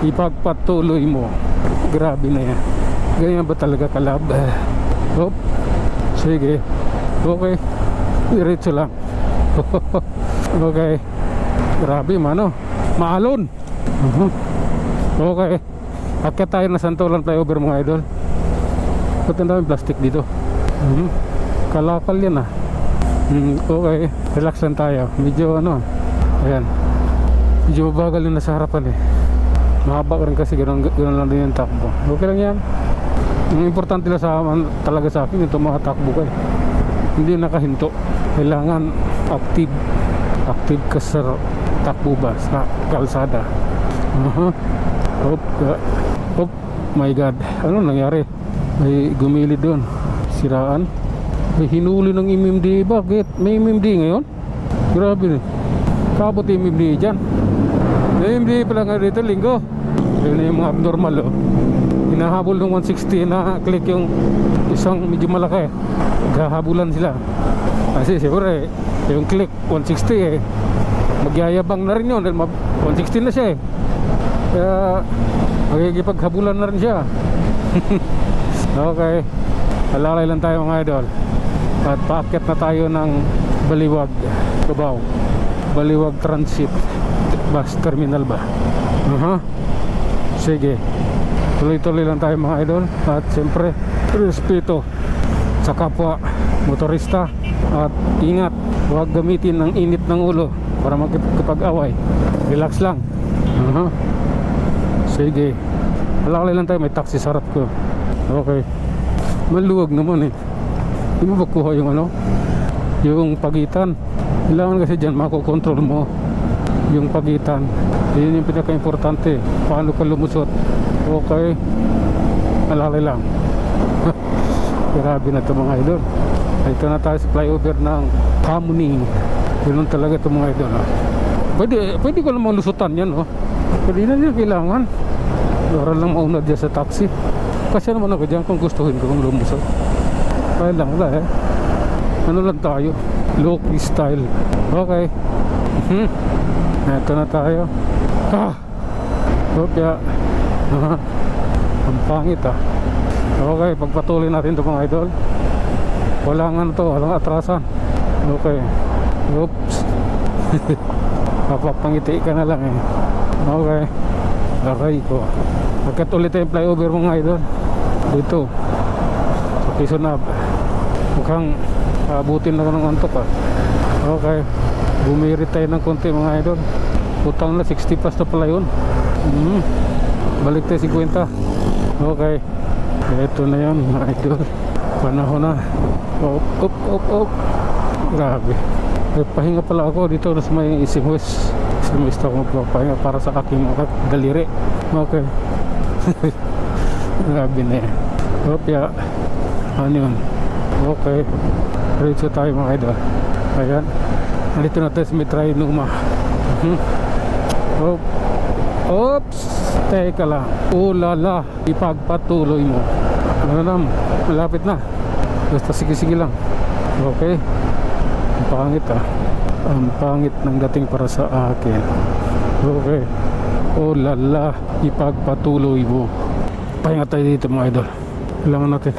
ipagpatuloy mo. Grabe na yan. Ganyan ba talaga kalab? Hop. Sige. Okay. Diretso lang. Okay. Grabe mano. Maalon. Okay. Akyat tayo na Santolan flyover mga idol. Ba't ang daming plastic dito? Kalakal yan ah. Okay. Relax lang tayo. Medyo ano. Ayan. Medyo mabagal yung nasa harapan eh. Mahaba rin kasi ganoon lang din yung takbo. Okay lang yan. Ang importante lang talaga sa akin yung tumatakbo ka eh. Hindi nakahinto. Kailangan active ka sa takbo ba sa kalsada. Oh my god, ano nangyari? May gumilid doon, siraan. May hinuli ng MMD. Bakit? May MMD ngayon? Grabe. Kabot yung MMD dyan. May MMD pala nga dito linggo. Yun yung mga abnormal oh. Hinahabol ng 160 na click yung isang medyo malaki. Naghahabulan sila. Kasi siyempre yung click 160 eh, magyayabang na rin yun dahil 160 na siya eh. Kaya magigipaghabulan na rin siya. Okay, alalay lang tayo mga idol. At paakyat na tayo ng Baliwag, Cubao. Baliwag Transit Bus Terminal ba? Sige, tuloy-tuloy lang tayo mga idol. At siyempre respeto sa kapwa motorista. At ingat, huwag gamitin ng init ng ulo para magkipag-away. Relax lang. Sige, alalay lang tayo. May taxi sa harap ko. Okay, maluwag naman eh. Hindi mo ba kuha yung ano, yung pagitan? Kailangan kasi dyan makokontrol mo yung pagitan. Yun yung pinaka-importante. Paano ka lumusot? Okay, alalay lang. Grabe na ito mga idol. Ito na tayo sa flyover ng Kamuning. Yun talaga ito mga idol. Pwede ko namang lusutan yan oh. Pwede na din kailangan. Para lang mauna dyan sa taxi. Kasi naman ako dyan kung gustuhin ko kung lumusot. Kaya lang wala eh. Ano lang tayo, low-key style. Okay. Ito na tayo. Okay. Ang pangit ah. Okay, pagpatuloy natin ito mga idol. Walang walang atrasan. Okay. Oops. Papapangiti ka na lang eh. Okay. Aray ko. Pagkat ulit tayong flyover mga idol. Dito sa Quezon Ave. Mukhang abutin na ko ng antok ah. Okay. Bumirit tayo ng konti mga idol. Utang na 60 plus na pala yun. Balik tayo 50. Okay. Ito na yun mga idol. Panahon na. Op. Grabe. Pahinga pala ako dito sa may Isim West. Isim West ako magpapahinga para sa aking daliri. Okay. Grabe na yan. Opya. Ano yun? Okay. Diretso tayo mga idol. Ayan. Nandito na tayo sa Metray Numa. Oops. Teka lang. Ulala. Ipagpatuloy mo. Ano na? Malapit na. Basta sige lang. Okay. Ang pangit ah. Ang pangit ng dating para sa akin. Okay. Ulala. Ipagpatuloy mo. Pahinga tayo dito mga idol. Kailangan natin